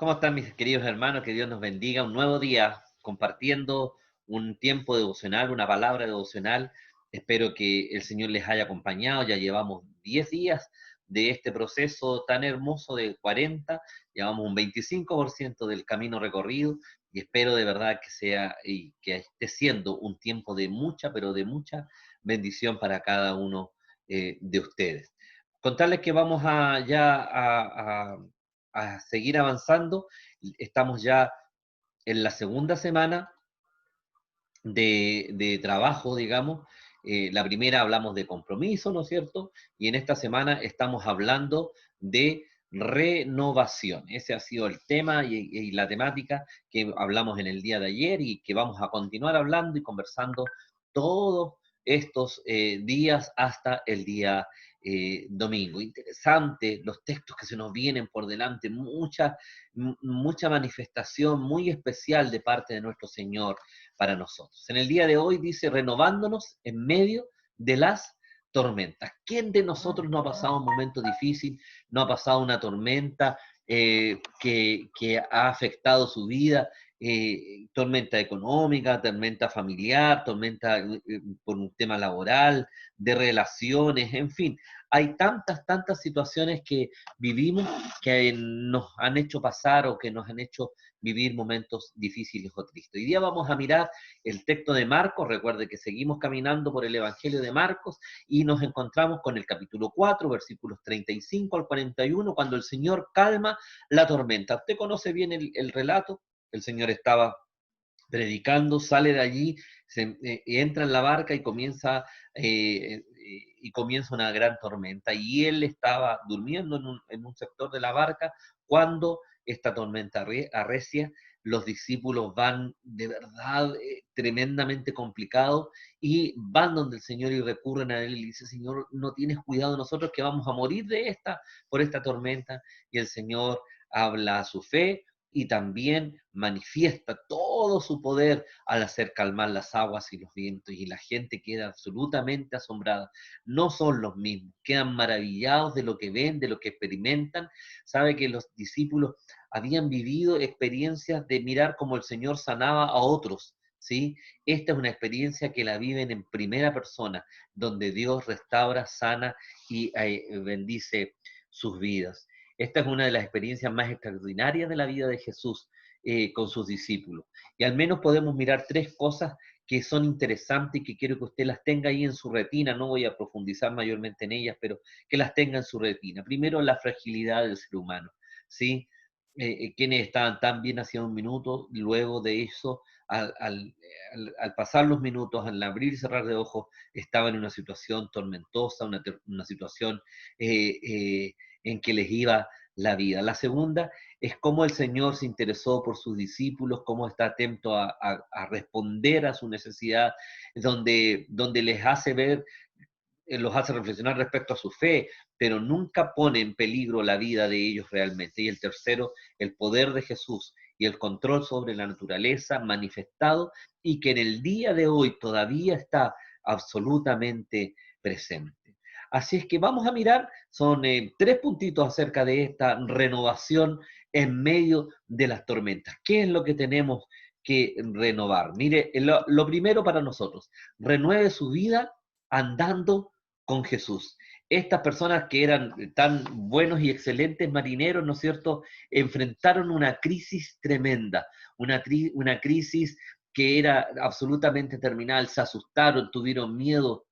¿Cómo están mis queridos hermanos? Que Dios nos bendiga. Un nuevo día compartiendo un tiempo devocional, una palabra devocional. Espero que el Señor les haya acompañado. Ya llevamos 10 días de este proceso tan hermoso de 40. Llevamos un 25% del camino recorrido y espero de verdad que sea y que esté siendo un tiempo de mucha, pero de mucha bendición para cada uno de ustedes. Contarles que vamos a seguir avanzando. Estamos ya en la segunda semana de trabajo, digamos. La primera hablamos de compromiso, ¿no es cierto? Y en esta semana estamos hablando de renovación. Ese ha sido el tema y la temática que hablamos en el día de ayer y que vamos a continuar hablando y conversando todos estos días hasta el día domingo. Interesante los textos que se nos vienen por delante, mucha manifestación muy especial de parte de nuestro Señor para nosotros. En el día de hoy dice, renovándonos en medio de las tormentas. ¿Quién de nosotros no ha pasado un momento difícil, no ha pasado una tormenta que ha afectado su vida? Tormenta económica, tormenta familiar, tormenta por un tema laboral, de relaciones, en fin. Hay tantas situaciones que vivimos que nos han hecho pasar o que nos han hecho vivir momentos difíciles o tristes. Hoy día vamos a mirar el texto de Marcos. Recuerde que seguimos caminando por el Evangelio de Marcos y nos encontramos con el capítulo 4, versículos 35 al 41, cuando el Señor calma la tormenta. ¿Usted conoce bien el relato? El Señor estaba predicando, sale de allí, entra en la barca y comienza una gran tormenta. Y él estaba durmiendo en un sector de la barca cuando esta tormenta arrecia. Los discípulos van de verdad tremendamente complicados y van donde el Señor y recurren a él y le dice, Señor, no tienes cuidado de nosotros que vamos a morir por esta tormenta. Y el Señor habla a su fe, y también manifiesta todo su poder al hacer calmar las aguas y los vientos, y la gente queda absolutamente asombrada. No son los mismos, quedan maravillados de lo que ven, de lo que experimentan. Sabe que los discípulos habían vivido experiencias de mirar cómo el Señor sanaba a otros, ¿sí? Esta es una experiencia que la viven en primera persona, donde Dios restaura, sana y bendice sus vidas. Esta es una de las experiencias más extraordinarias de la vida de Jesús con sus discípulos. Y al menos podemos mirar tres cosas que son interesantes y que quiero que usted las tenga ahí en su retina. No voy a profundizar mayormente en ellas, pero que las tenga en su retina. Primero, la fragilidad del ser humano, ¿sí? Quienes estaban tan bien hacía un minuto, luego de eso, al pasar los minutos, al abrir y cerrar de ojos, estaban en una situación tormentosa, una situación eh, eh, en que les iba la vida. La segunda es cómo el Señor se interesó por sus discípulos, cómo está atento a responder a su necesidad, donde les hace ver, los hace reflexionar respecto a su fe, pero nunca pone en peligro la vida de ellos realmente. Y el tercero, el poder de Jesús y el control sobre la naturaleza manifestado y que en el día de hoy todavía está absolutamente presente. Así es que vamos a mirar, son tres puntitos acerca de esta renovación en medio de las tormentas. ¿Qué es lo que tenemos que renovar? Mire, lo primero para nosotros, renueve su vida andando con Jesús. Estas personas que eran tan buenos y excelentes marineros, ¿no es cierto?, enfrentaron una crisis tremenda, una crisis que era absolutamente terminal, se asustaron, tuvieron miedo,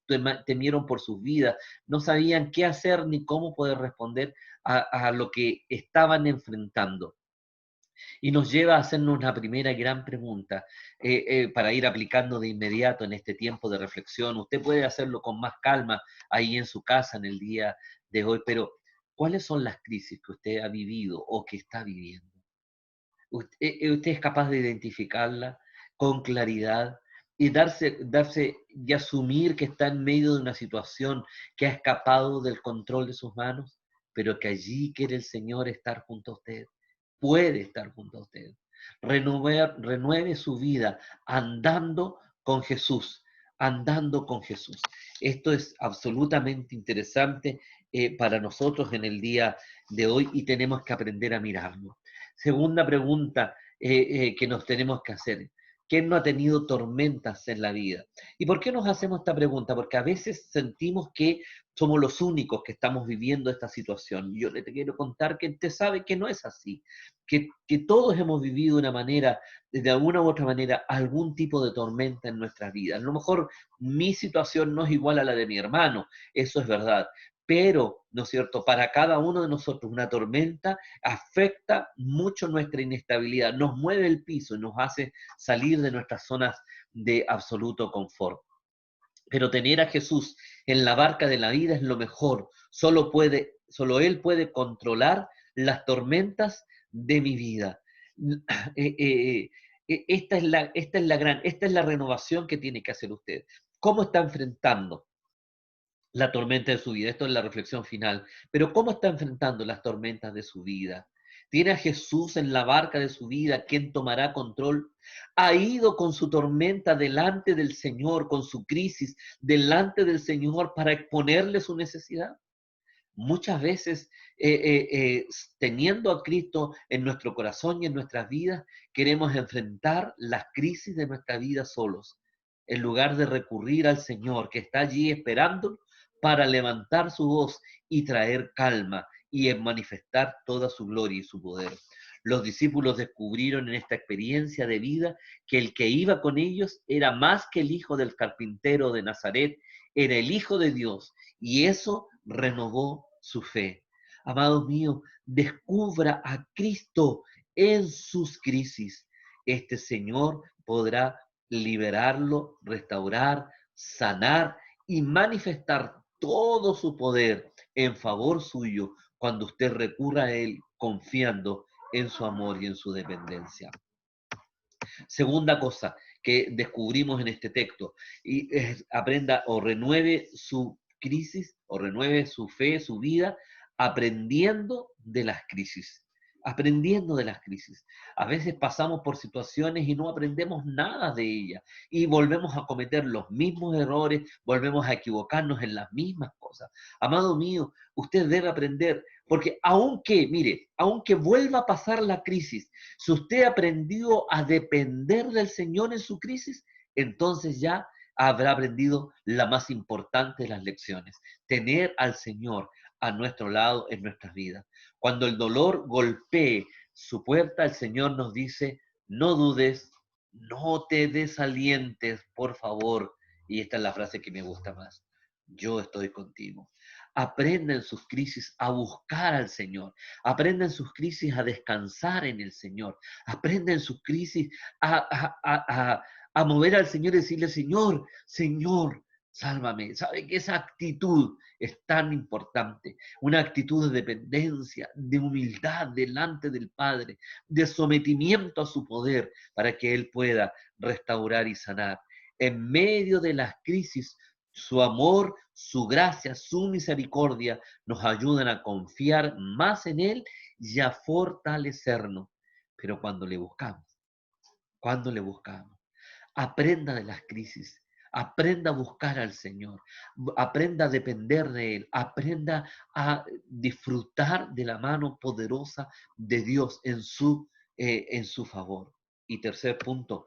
temieron por sus vidas, no sabían qué hacer ni cómo poder responder a lo que estaban enfrentando. Y nos lleva a hacernos una primera gran pregunta para ir aplicando de inmediato en este tiempo de reflexión. Usted puede hacerlo con más calma ahí en su casa en el día de hoy, pero ¿cuáles son las crisis que usted ha vivido o que está viviendo? Usted es capaz de identificarla con claridad y darse y asumir que está en medio de una situación que ha escapado del control de sus manos, pero que allí quiere el Señor estar junto a usted, puede estar junto a usted. Renueve su vida andando con Jesús, andando con Jesús. Esto es absolutamente interesante para nosotros en el día de hoy y tenemos que aprender a mirarlo. Segunda pregunta que nos tenemos que hacer. ¿Quién no ha tenido tormentas en la vida? ¿Y por qué nos hacemos esta pregunta? Porque a veces sentimos que somos los únicos que estamos viviendo esta situación. Yo te quiero contar que usted sabe que no es así, que todos hemos vivido de una manera, de alguna u otra manera, algún tipo de tormenta en nuestras vidas. A lo mejor mi situación no es igual a la de mi hermano, eso es verdad, pero, ¿no es cierto?, para cada uno de nosotros una tormenta afecta mucho nuestra inestabilidad, nos mueve el piso y nos hace salir de nuestras zonas de absoluto confort. Pero tener a Jesús en la barca de la vida es lo mejor. Solo Él puede controlar las tormentas de mi vida. Esta es la renovación que tiene que hacer usted. ¿Cómo está enfrentando la tormenta de su vida? Esto es la reflexión final. Pero ¿cómo está enfrentando las tormentas de su vida? ¿Tiene a Jesús en la barca de su vida? ¿Quién tomará control? ¿Ha ido con su tormenta delante del Señor, con su crisis delante del Señor para exponerle su necesidad? Muchas veces, teniendo a Cristo en nuestro corazón y en nuestras vidas, queremos enfrentar las crisis de nuestra vida solos, en lugar de recurrir al Señor que está allí esperando para levantar su voz y traer calma y en manifestar toda su gloria y su poder. Los discípulos descubrieron en esta experiencia de vida que el que iba con ellos era más que el hijo del carpintero de Nazaret, era el Hijo de Dios, y eso renovó su fe. Amados míos, descubra a Cristo en sus crisis. Este Señor podrá liberarlo, restaurar, sanar y manifestar todo su poder en favor suyo cuando usted recurra a Él confiando en su amor y en su dependencia. Segunda cosa que descubrimos en este texto, y aprenda o renueve su crisis o renueve su fe, su vida, aprendiendo de las crisis. Aprendiendo de las crisis. A veces pasamos por situaciones y no aprendemos nada de ellas y volvemos a cometer los mismos errores, volvemos a equivocarnos en las mismas cosas. Amado mío, usted debe aprender, porque aunque vuelva a pasar la crisis, si usted aprendió a depender del Señor en su crisis, entonces ya habrá aprendido la más importante de las lecciones, tener al Señor a nuestro lado en nuestras vidas. Cuando el dolor golpee su puerta, el Señor nos dice, no dudes, no te desalientes, por favor. Y esta es la frase que me gusta más. Yo estoy contigo. Aprenda en sus crisis a buscar al Señor. Aprenda en sus crisis a descansar en el Señor. Aprenda en sus crisis a mover al Señor y decirle, Señor, Señor, sálvame. ¿Sabe que esa actitud es tan importante? Una actitud de dependencia, de humildad delante del Padre, de sometimiento a su poder para que Él pueda restaurar y sanar. En medio de las crisis, su amor, su gracia, su misericordia nos ayudan a confiar más en Él y a fortalecernos. Pero cuando le buscamos, aprenda de las crisis, aprenda a buscar al Señor, aprenda a depender de Él, aprenda a disfrutar de la mano poderosa de Dios en su favor. Y tercer punto,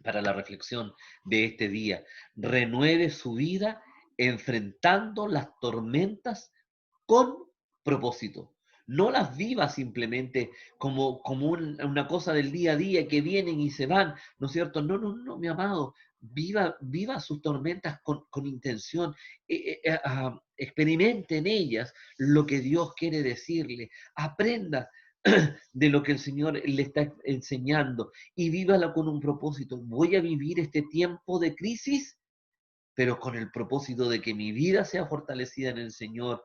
para la reflexión de este día. Renueve su vida enfrentando las tormentas con propósito. No las viva simplemente como una cosa del día a día que vienen y se van, ¿no es cierto? No, no, no, mi amado. Viva sus tormentas con intención. Experimente en ellas lo que Dios quiere decirle. Aprenda de lo que el Señor le está enseñando y vívalo con un propósito. Voy a vivir este tiempo de crisis, pero con el propósito de que mi vida sea fortalecida en el Señor,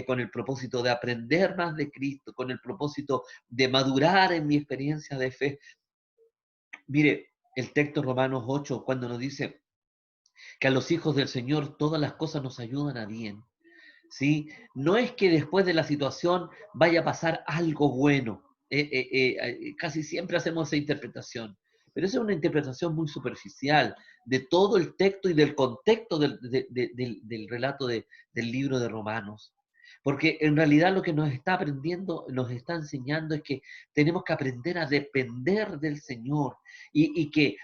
con el propósito de aprender más de Cristo, con el propósito de madurar en mi experiencia de fe. Mire, el texto Romanos 8, cuando nos dice que a los hijos del Señor todas las cosas nos ayudan a bien. ¿Sí? No es que después de la situación vaya a pasar algo bueno. Casi siempre hacemos esa interpretación. Pero esa es una interpretación muy superficial de todo el texto y del contexto del relato del libro de Romanos. Porque en realidad lo que nos está aprendiendo, nos está enseñando es que tenemos que aprender a depender del Señor y que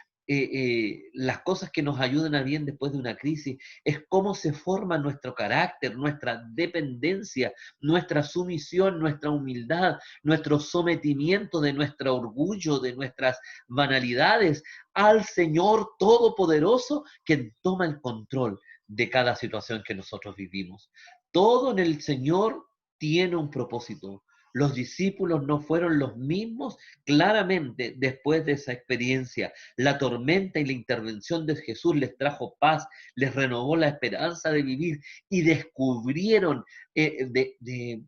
las cosas que nos ayudan a bien después de una crisis es cómo se forma nuestro carácter, nuestra dependencia, nuestra sumisión, nuestra humildad, nuestro sometimiento de nuestro orgullo, de nuestras banalidades al Señor Todopoderoso, quien toma el control de cada situación que nosotros vivimos. Todo en el Señor tiene un propósito. Los discípulos no fueron los mismos claramente después de esa experiencia. La tormenta y la intervención de Jesús les trajo paz, les renovó la esperanza de vivir y descubrieron de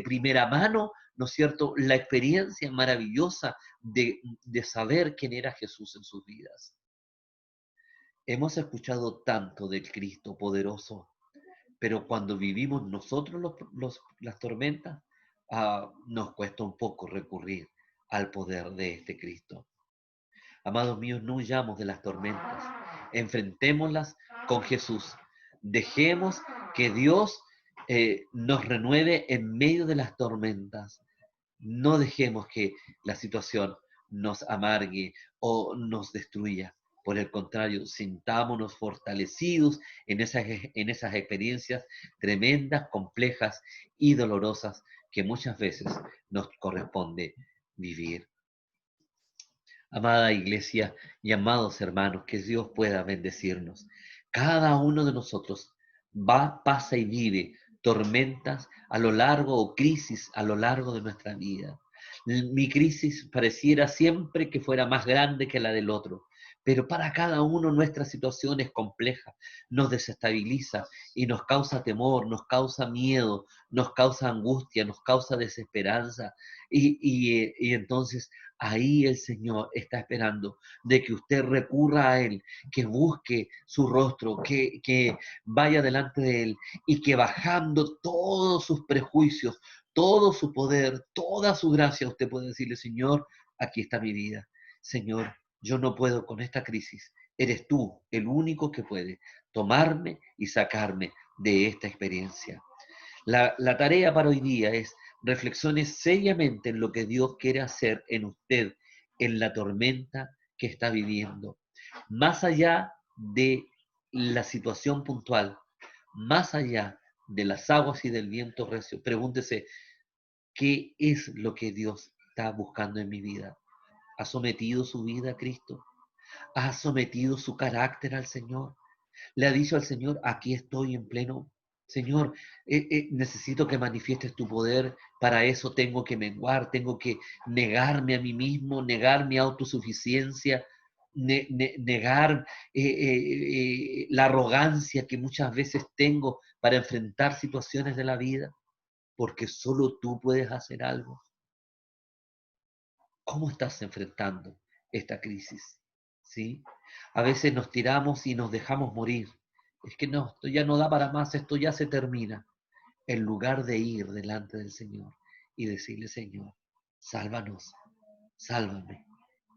primera mano, ¿no es cierto?, la experiencia maravillosa de saber quién era Jesús en sus vidas. Hemos escuchado tanto del Cristo poderoso, pero cuando vivimos nosotros las tormentas, nos cuesta un poco recurrir al poder de este Cristo. Amados míos, no huyamos de las tormentas, enfrentémoslas con Jesús. Dejemos que Dios nos renueve en medio de las tormentas. No dejemos que la situación nos amargue o nos destruya. Por el contrario, sintámonos fortalecidos en esas experiencias tremendas, complejas y dolorosas que muchas veces nos corresponde vivir. Amada iglesia y amados hermanos, que Dios pueda bendecirnos. Cada uno de nosotros pasa y vive tormentas a lo largo o crisis a lo largo de nuestra vida. Mi crisis pareciera siempre que fuera más grande que la del otro, pero para cada uno nuestra situación es compleja, nos desestabiliza y nos causa temor, nos causa miedo, nos causa angustia, nos causa desesperanza y entonces ahí el Señor está esperando de que usted recurra a Él, que busque su rostro, que vaya delante de Él y que bajando todos sus prejuicios, todo su poder, toda su gracia, usted puede decirle, Señor, aquí está mi vida. Señor, yo no puedo con esta crisis. Eres tú el único que puede tomarme y sacarme de esta experiencia. La tarea para hoy día es reflexione seriamente en lo que Dios quiere hacer en usted, en la tormenta que está viviendo. Más allá de la situación puntual, más allá de las aguas y del viento recio, pregúntese, ¿qué es lo que Dios está buscando en mi vida? ¿Ha sometido su vida a Cristo? ¿Ha sometido su carácter al Señor? Le ha dicho al Señor, aquí estoy en pleno. Señor, necesito que manifiestes tu poder, para eso tengo que menguar, tengo que negarme a mí mismo, negar mi autosuficiencia, negar la arrogancia que muchas veces tengo para enfrentar situaciones de la vida, porque solo tú puedes hacer algo. ¿Cómo estás enfrentando esta crisis? ¿Sí? A veces nos tiramos y nos dejamos morir. Es que no, esto ya no da para más, esto ya se termina. En lugar de ir delante del Señor y decirle, Señor, sálvanos, sálvame,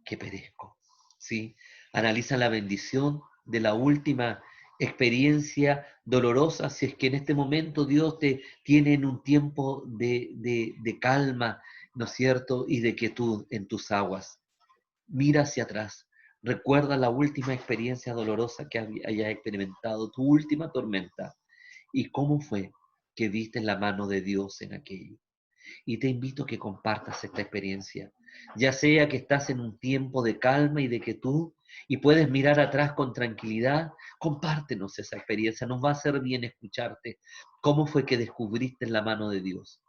que perezco. ¿Sí? Analiza la bendición de la última experiencia dolorosa, si es que en este momento Dios te tiene en un tiempo de calma, ¿no es cierto? Y de quietud en tus aguas. Mira hacia atrás. Recuerda la última experiencia dolorosa que hayas experimentado, tu última tormenta. ¿Y cómo fue que viste la mano de Dios en aquello? Y te invito a que compartas esta experiencia, ya sea que estás en un tiempo de calma y de quietud y puedes mirar atrás con tranquilidad, compártenos esa experiencia, nos va a hacer bien escucharte. ¿Cómo fue que descubriste la mano de Dios?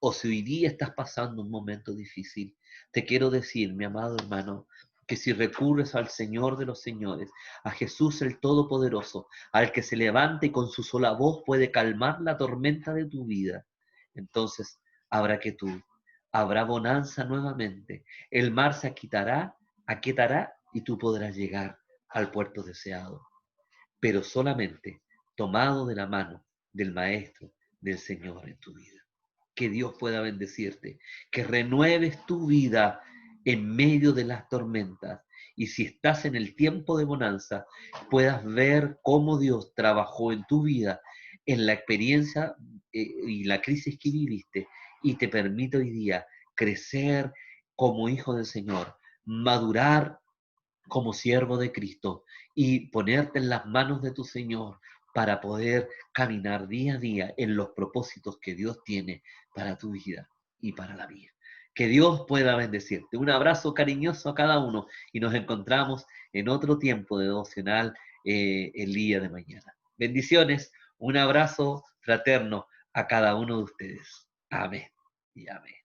O si hoy día estás pasando un momento difícil, te quiero decir, mi amado hermano, que si recurres al Señor de los señores, a Jesús el Todopoderoso, al que se levanta y con su sola voz puede calmar la tormenta de tu vida, entonces habrá quietud, habrá bonanza nuevamente, el mar se aquietará y tú podrás llegar al puerto deseado, pero solamente tomado de la mano del Maestro, del Señor en tu vida. Que Dios pueda bendecirte, que renueves tu vida en medio de las tormentas Y si estás en el tiempo de bonanza, puedas ver cómo Dios trabajó en tu vida, en la experiencia y la crisis que viviste, y te permite hoy día crecer como hijo del Señor, madurar como siervo de Cristo y ponerte en las manos de tu Señor para poder caminar día a día en los propósitos que Dios tiene para tu vida y para la mía. Que Dios pueda bendecirte. Un abrazo cariñoso a cada uno y nos encontramos en otro tiempo de devocional el día de mañana. Bendiciones, un abrazo fraterno a cada uno de ustedes. Amén y amén.